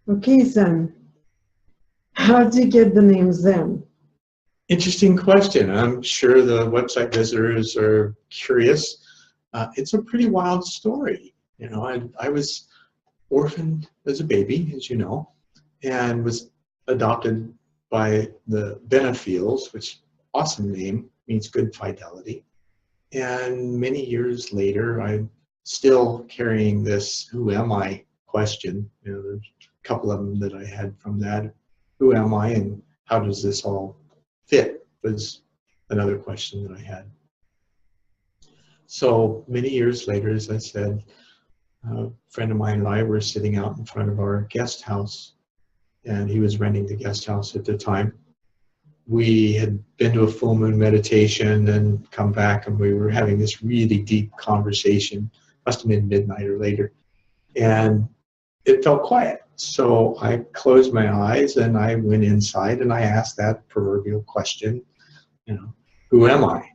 Okay, Zen. How did you get the name Zen? Interesting question. I'm sure the website visitors are curious. It's a pretty wild story. You know, I was orphaned as a baby, as you know, and was adopted by the Benefiels, which awesome name, means good fidelity. And many years later, I'm still carrying this "who am I" question. You know, there's a couple of them that I had from that. Who am I, and how does this all fit? Was another question that I had. So many years later, as I said, a friend of mine and I were sitting out in front of our guest house, and he was renting the guest house at the time. We had been to a full moon meditation and come back, and we were having this really deep conversation. Must have been midnight or later, and it felt quiet. So I closed my eyes and I went inside and I asked that proverbial question, you know, who am I?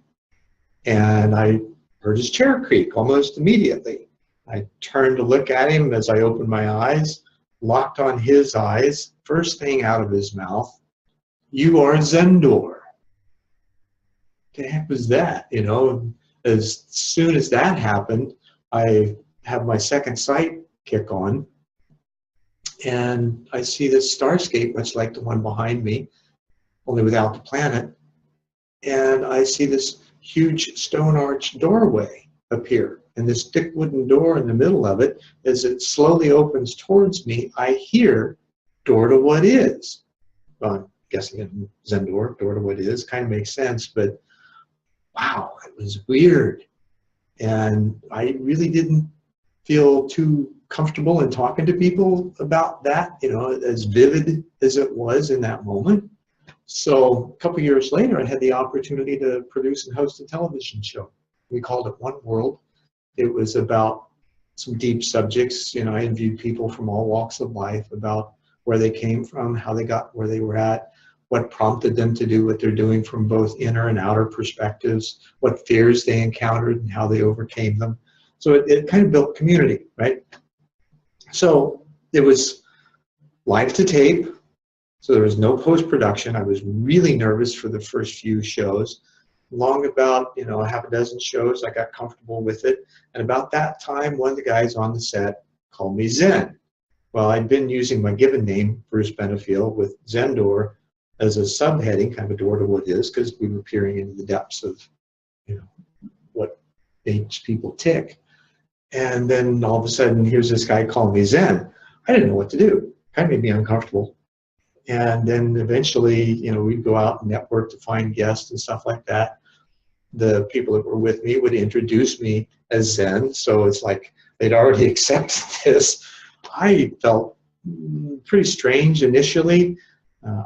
And I heard his chair creak almost immediately. I turned to look at him. As I opened my eyes, locked on his eyes, first thing out of his mouth, "You are Zendor." The heck was that? You know, as soon as that happened, I have my second sight kick on, and I see this starscape, much like the one behind me, only without the planet. And I see this huge stone arch doorway appear, and this thick wooden door in the middle of it. As it slowly opens towards me, I hear "door to what is." Well, I'm guessing in Zendor, door to what is kind of makes sense, but wow, it was weird. And I really didn't feel too comfortable in talking to people about that, you know, as vivid as it was in that moment. So a couple of years later, I had the opportunity to produce and host a television show. We called it One World. It was about some deep subjects. You know, I interviewed people from all walks of life about where they came from, how they got where they were at, what prompted them to do what they're doing from both inner and outer perspectives, what fears they encountered and how they overcame them. So it kind of built community, right? So it was live to tape. So there was no post-production. I was really nervous for the first few shows. Long about, you know, a half a dozen shows, I got comfortable with it. And about that time, one of the guys on the set called me Zen. Well, I'd been using my given name, Bruce Benefiel, with Zendor as a subheading, kind of a door to what is, because we were peering into the depths of, you know, what makes people tick. And then all of a sudden, here's this guy calling me Zen. I didn't know what to do. Kind of made me uncomfortable. And then eventually, you know, we'd go out and network to find guests and stuff like that. The people that were with me would introduce me as Zen. So it's like they'd already accepted this. I felt pretty strange initially.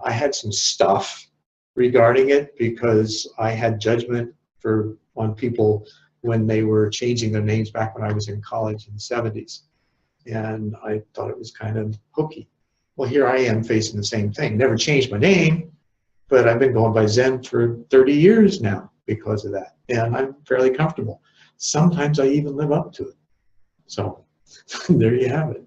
I had some stuff regarding it because I had judgment on people when they were changing their names back when I was in college in the 70s. And I thought it was kind of hokey. Well, here I am facing the same thing. Never changed my name, but I've been going by Zen for 30 years now because of that. And I'm fairly comfortable. Sometimes I even live up to it. So there you have it.